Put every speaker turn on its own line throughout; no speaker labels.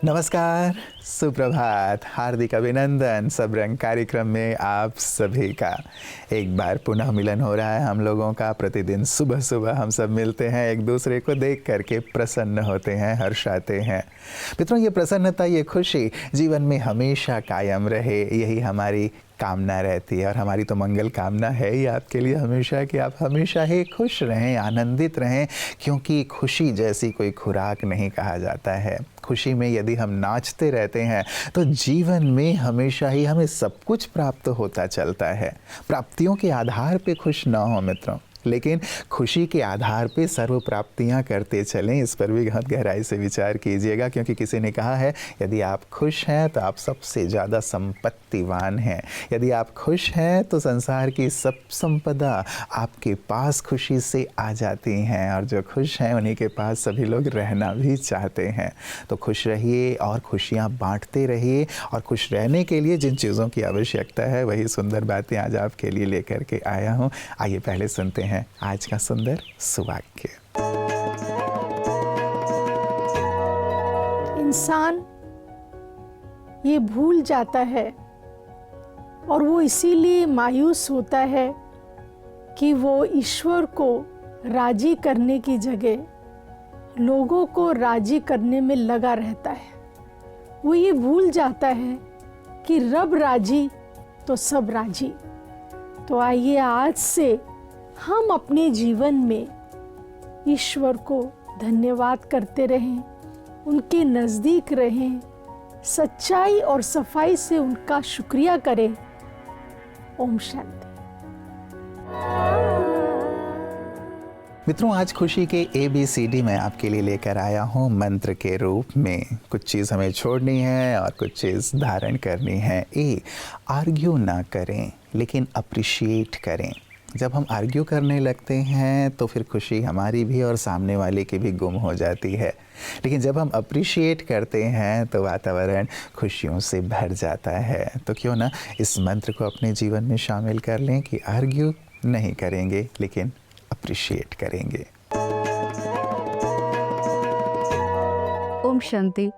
नमस्कार, सुप्रभात, हार्दिक अभिनंदन। सब रंग कार्यक्रम में आप सभी का एक बार पुनः मिलन हो रहा है हम लोगों का। प्रतिदिन सुबह सुबह हम सब मिलते हैं, एक दूसरे को देख करके प्रसन्न होते हैं, हर्षाते हैं। मित्रों, ये प्रसन्नता, ये खुशी जीवन में हमेशा कायम रहे, यही हमारी कामना रहती है। और हमारी तो मंगल कामना है ही आपके लिए हमेशा कि आप हमेशा ही खुश रहें, आनंदित रहें, क्योंकि खुशी जैसी कोई खुराक नहीं कहा जाता है। खुशी में यदि हम नाचते रहते हैं तो जीवन में हमेशा ही हमें सब कुछ प्राप्त होता चलता है। प्राप्तियों के आधार पे खुश ना हो मित्रों, लेकिन खुशी के आधार पे सर्व प्राप्तियां करते चलें। इस पर भी बहुत गहराई से विचार कीजिएगा, क्योंकि किसी ने कहा है यदि आप खुश हैं तो आप सबसे ज़्यादा संपत्तिवान हैं। यदि आप खुश हैं तो संसार की सब संपदा आपके पास खुशी से आ जाती हैं, और जो खुश हैं उन्हीं के पास सभी लोग रहना भी चाहते हैं। तो खुश रहिए और खुशियाँ बांटते रहिए, और खुश रहने के लिए जिन चीज़ों की आवश्यकता है वही सुंदर बातें आज आपके लिए लेकर के आया हूँ। आइए पहले सुनते हैं आज का सुंदर सुवाक्य।
इंसान ये भूल जाता है और वो इसीलिए मायूस होता है कि वो ईश्वर को राजी करने की जगह लोगों को राजी करने में लगा रहता है। वो ये भूल जाता है कि रब राजी तो सब राजी। तो आइए आज से हम अपने जीवन में ईश्वर को धन्यवाद करते रहें, उनके नज़दीक रहें, सच्चाई और सफाई से उनका शुक्रिया करें। ओम शांति।
मित्रों, आज खुशी के ABCD मैं आपके लिए लेकर आया हूँ मंत्र के रूप में। कुछ चीज़ हमें छोड़नी है और कुछ चीज़ धारण करनी है। आर्ग्यू ना करें, लेकिन अप्रिशिएट करें। जब हम आर्ग्यू करने लगते हैं तो फिर खुशी हमारी भी और सामने वाले की भी गुम हो जाती है। लेकिन जब हम अप्रिशिएट करते हैं तो वातावरण खुशियों से भर जाता है। तो क्यों ना इस मंत्र को अपने जीवन में शामिल कर लें कि आर्ग्यू नहीं करेंगे, लेकिन अप्रिशिएट करेंगे।
ओम शांति।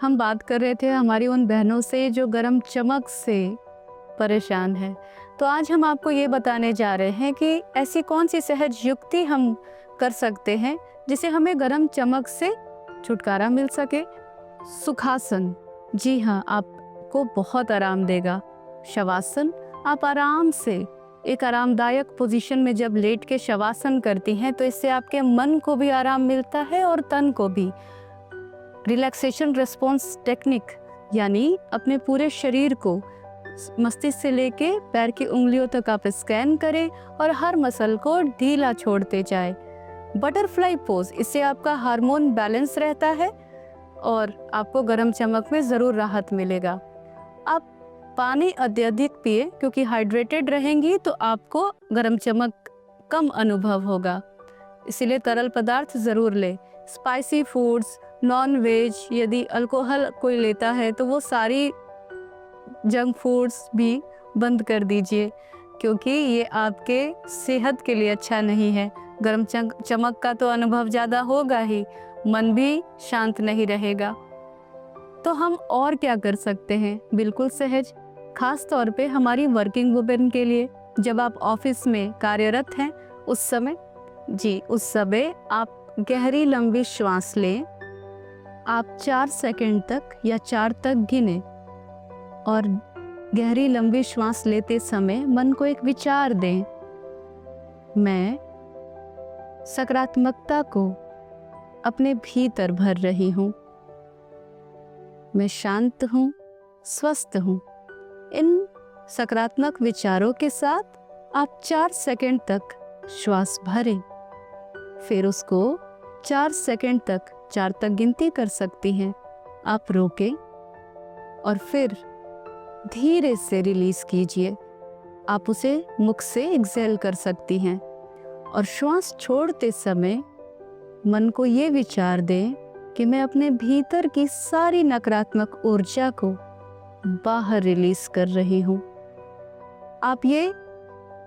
हम बात कर रहे थे हमारी उन बहनों से जो गरम चमक से परेशान है। तो आज हम आपको ये बताने जा रहे हैं कि ऐसी कौन सी सहज युक्ति हम कर सकते हैं जिससे हमें गरम चमक से छुटकारा मिल सके। सुखासन, जी हाँ, आपको बहुत आराम देगा। शवासन, आप आराम से एक आरामदायक पोजीशन में जब लेट के शवासन करती हैं तो इससे आपके मन को भी आराम मिलता है और तन को भी। रिलैक्सेशन रिस्पॉन्स टेक्निक, यानी अपने पूरे शरीर को मस्तिष्क से लेके पैर की उंगलियों तक आप स्कैन करें और हर मसल को ढीला छोड़ते जाए। बटरफ्लाई पोज, इससे आपका हार्मोन बैलेंस रहता है और आपको गर्म चमक में ज़रूर राहत मिलेगा। आप पानी अत्यधिक पिए, क्योंकि हाइड्रेटेड रहेंगी तो आपको गर्म चमक कम अनुभव होगा, इसीलिए तरल पदार्थ ज़रूर लें। स्पाइसी फूड्स, नॉन वेज, यदि अल्कोहल कोई लेता है तो वो सारी जंक फूड्स भी बंद कर दीजिए, क्योंकि ये आपके सेहत के लिए अच्छा नहीं है। गर्म चमक का तो अनुभव ज़्यादा होगा ही, मन भी शांत नहीं रहेगा। तो हम और क्या कर सकते हैं बिल्कुल सहज, खास तौर पे हमारी वर्किंग वुमेन के लिए। जब आप ऑफिस में कार्यरत हैं उस समय आप गहरी लंबी श्वास लें। आप 4 सेकंड तक या 4 तक गिने और गहरी लंबी श्वास लेते समय मन को एक विचार दें। मैं सकारात्मकता को अपने भीतर भर रही हूँ। मैं शांत हूँ, स्वस्थ हूँ। इन सकारात्मक विचारों के साथ आप 4 सेकंड तक श्वास भरें, फिर उसको 4 सेकंड तक 4 तक गिनती कर सकती हैं। आप रोकें और फिर धीरे से रिलीज कीजिए। आप उसे मुख से एक्सेल कर सकती हैं और श्वास छोड़ते समय मन को ये विचार दें कि मैं अपने भीतर की सारी नकारात्मक ऊर्जा को बाहर रिलीज कर रही हूँ। आप ये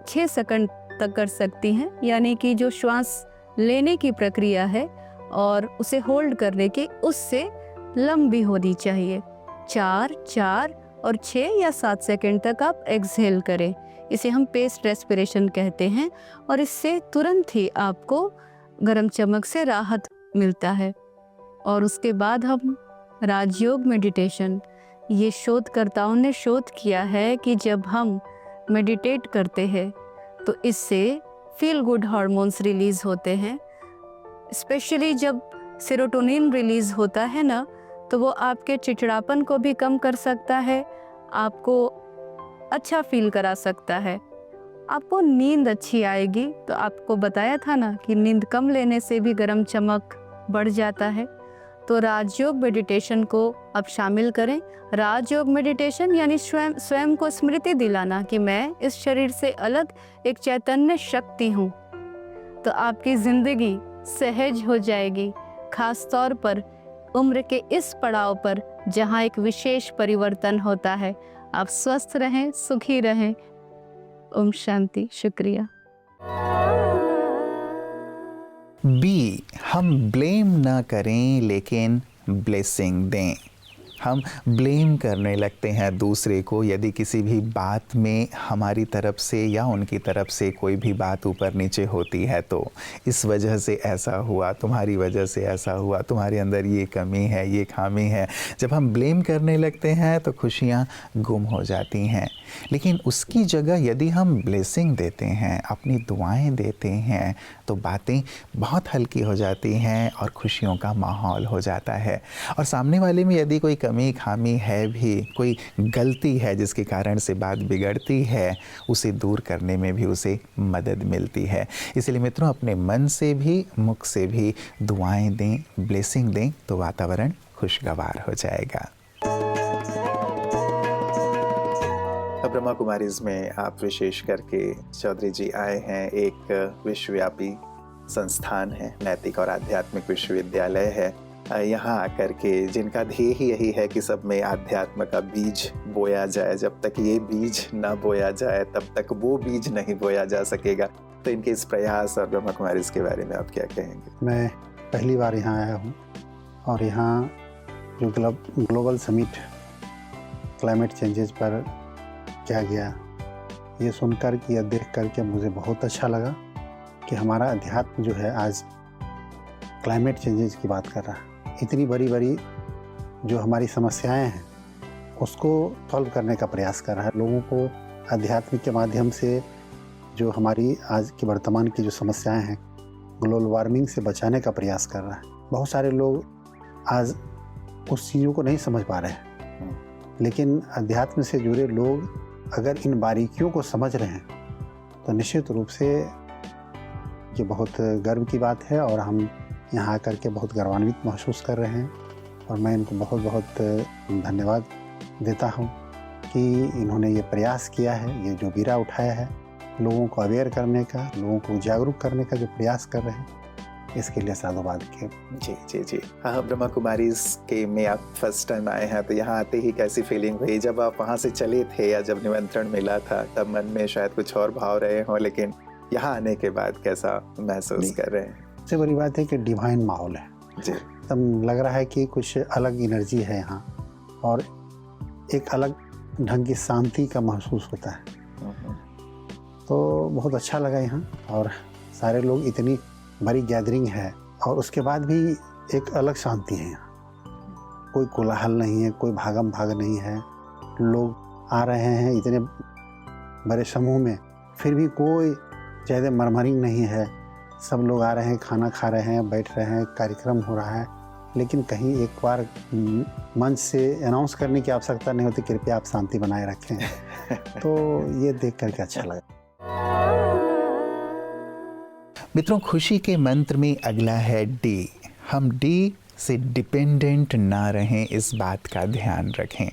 6 सेकंड तक कर सकती हैं, यानी कि जो श्वास लेने की प्रक्रिया है और उसे होल्ड करने की, उससे लंबी होनी चाहिए। 4, 4 और 6 या 7 सेकंड तक आप एक्सहेल करें। इसे हम पेस्ट रेस्पिरेशन कहते हैं और इससे तुरंत ही आपको गरम चमक से राहत मिलता है। और उसके बाद हम राजयोग मेडिटेशन, ये शोधकर्ताओं ने शोध किया है कि जब हम मेडिटेट करते हैं तो इससे फील गुड हार्मोन्स रिलीज होते हैं। स्पेशली जब सेरोटोनिन रिलीज होता है ना, तो वो आपके चिड़चिड़ापन को भी कम कर सकता है, आपको अच्छा फील करा सकता है, आपको नींद अच्छी आएगी। तो आपको बताया था ना कि नींद कम लेने से भी गरम चमक बढ़ जाता है। तो राजयोग मेडिटेशन को आप शामिल करें। राजयोग मेडिटेशन यानी स्वयं को स्मृति दिलाना कि मैं इस शरीर से अलग एक चैतन्य शक्ति हूँ। तो आपकी ज़िंदगी सहज हो जाएगी, खास तौर पर उम्र के इस पड़ाव पर जहाँ एक विशेष परिवर्तन होता है। आप स्वस्थ रहें, सुखी रहें। ओम शांति। शुक्रिया।
बी, हम ब्लेम ना करें लेकिन ब्लेसिंग दें। हम ब्लेम करने लगते हैं दूसरे को यदि किसी भी बात में हमारी तरफ से या उनकी तरफ से कोई भी बात ऊपर नीचे होती है, तो इस वजह से ऐसा हुआ, तुम्हारी वजह से ऐसा हुआ, तुम्हारे अंदर ये कमी है, ये खामी है। जब हम ब्लेम करने लगते हैं तो खुशियाँ गुम हो जाती हैं। लेकिन उसकी जगह यदि हम ब्लेसिंग देते हैं, अपनी दुआएं देते हैं, तो बातें बहुत हल्की हो जाती हैं और खुशियों का माहौल हो जाता है। और सामने वाले में यदि कोई कमी खामी है भी, कोई गलती है जिसके कारण से बात बिगड़ती है, उसे दूर करने में भी उसे मदद मिलती है। इसलिए मित्रों, अपने मन से भी मुख से भी दुआएं दें, ब्लेसिंग दें, तो वातावरण खुशगवार हो जाएगा। अब ब्रह्मा कुमारीज में आप विशेष करके चौधरी जी आए हैं। एक विश्वव्यापी संस्थान है, नैतिक और आध्यात्मिक विश्वविद्यालय है। यहाँ आकर के जिनका ध्येय ही यही है कि सब में आध्यात्म का बीज बोया जाए। जब तक ये बीज ना बोया जाए तब तक वो बीज नहीं बोया जा सकेगा। तो इनके इस प्रयास और ब्रह्मा कुमारीज के बारे में आप क्या कहेंगे?
मैं पहली बार यहाँ आया हूँ और यहाँ जो ग्लोबल समिट क्लाइमेट चेंजेस पर किया गया, ये सुनकर कि यह देख कर के मुझे बहुत अच्छा लगा कि हमारा अध्यात्म जो है आज क्लाइमेट चेंजेस की बात कर रहा है। इतनी बड़ी बड़ी जो हमारी समस्याएं हैं उसको सॉल्व करने का प्रयास कर रहा है। लोगों को अध्यात्म के माध्यम से जो हमारी आज की वर्तमान की जो समस्याएं हैं, ग्लोबल वार्मिंग से बचाने का प्रयास कर रहा है। बहुत सारे लोग आज उस चीज़ों को नहीं समझ पा रहे हैं, लेकिन अध्यात्म से जुड़े लोग अगर इन बारीकियों को समझ रहे हैं तो निश्चित रूप से ये बहुत गर्व की बात है और हम यहाँ आकर के बहुत गौरवान्वित महसूस कर रहे हैं। और मैं इनको बहुत बहुत धन्यवाद देता हूँ कि इन्होंने ये प्रयास किया है, ये जो बीड़ा उठाया है, लोगों को अवेयर करने का, लोगों को जागरूक करने का जो प्रयास कर रहे हैं, इसके लिए साधुवाद के।
जी जी जी। हाँ, ब्रह्मा कुमारीज के में आप फर्स्ट टाइम आए हैं, तो यहाँ आते ही कैसी फीलिंग हुई? जब आप वहाँ से चले थे या जब निमंत्रण मिला था तब मन में शायद कुछ और भाव रहे हों, लेकिन यहाँ आने के बाद कैसा महसूस कर रहे हैं?
सबसे बड़ी बात है कि डिवाइन माहौल है
जी।
तब लग रहा है कि कुछ अलग एनर्जी है यहाँ और एक अलग ढंग की शांति का महसूस होता है। तो बहुत अच्छा लगा यहाँ, और सारे लोग, इतनी बड़ी गैदरिंग है और उसके बाद भी एक अलग शांति है यहाँ। कोई कोलाहल नहीं है, कोई भागम भाग नहीं है। लोग आ रहे हैं इतने बड़े समूह में, फिर भी कोई ज़्यादा मरमरिंग नहीं है। सब लोग आ रहे हैं, खाना खा रहे हैं, बैठ रहे हैं, कार्यक्रम हो रहा है, लेकिन कहीं एक बार मंच से अनाउंस करने की आवश्यकता नहीं होती, कृपया आप शांति बनाए रखें। तो ये देख करके अच्छा लगा।
मित्रों, खुशी के मंत्र में अगला है डी। हम डी से डिपेंडेंट ना रहें, इस बात का ध्यान रखें।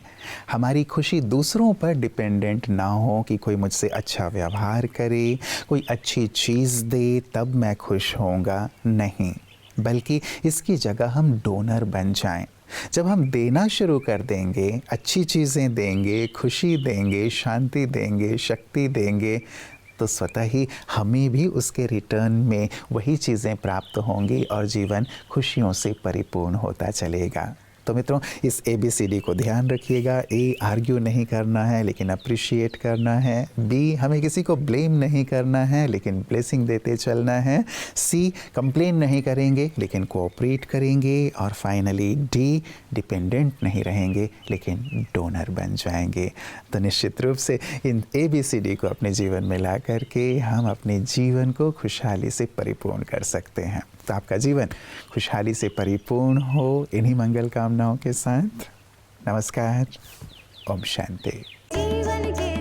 हमारी खुशी दूसरों पर डिपेंडेंट ना हो कि कोई मुझसे अच्छा व्यवहार करे, कोई अच्छी चीज़ दे तब मैं खुश होऊंगा, नहीं, बल्कि इसकी जगह हम डोनर बन जाएं। जब हम देना शुरू कर देंगे, अच्छी चीज़ें देंगे, खुशी देंगे, शांति देंगे, शक्ति देंगे, तो स्वतः ही हमें भी उसके रिटर्न में वही चीज़ें प्राप्त होंगी और जीवन खुशियों से परिपूर्ण होता चलेगा। तो मित्रों, इस ABCD को ध्यान रखिएगा। A, आर्ग्यू नहीं करना है लेकिन अप्रिशिएट करना है। B, हमें किसी को ब्लेम नहीं करना है लेकिन ब्लेसिंग देते चलना है। C, कंप्लेन नहीं करेंगे लेकिन कोऑपरेट करेंगे। और फाइनली D, डिपेंडेंट नहीं रहेंगे लेकिन डोनर बन जाएंगे। तो निश्चित रूप से इन ABCD को अपने जीवन में ला करके हम अपने जीवन को खुशहाली से परिपूर्ण कर सकते हैं। तो आपका जीवन खुशहाली से परिपूर्ण हो इन्हीं मंगल कामनाओं के साथ। नमस्कार। ओम शांति।
जीवन के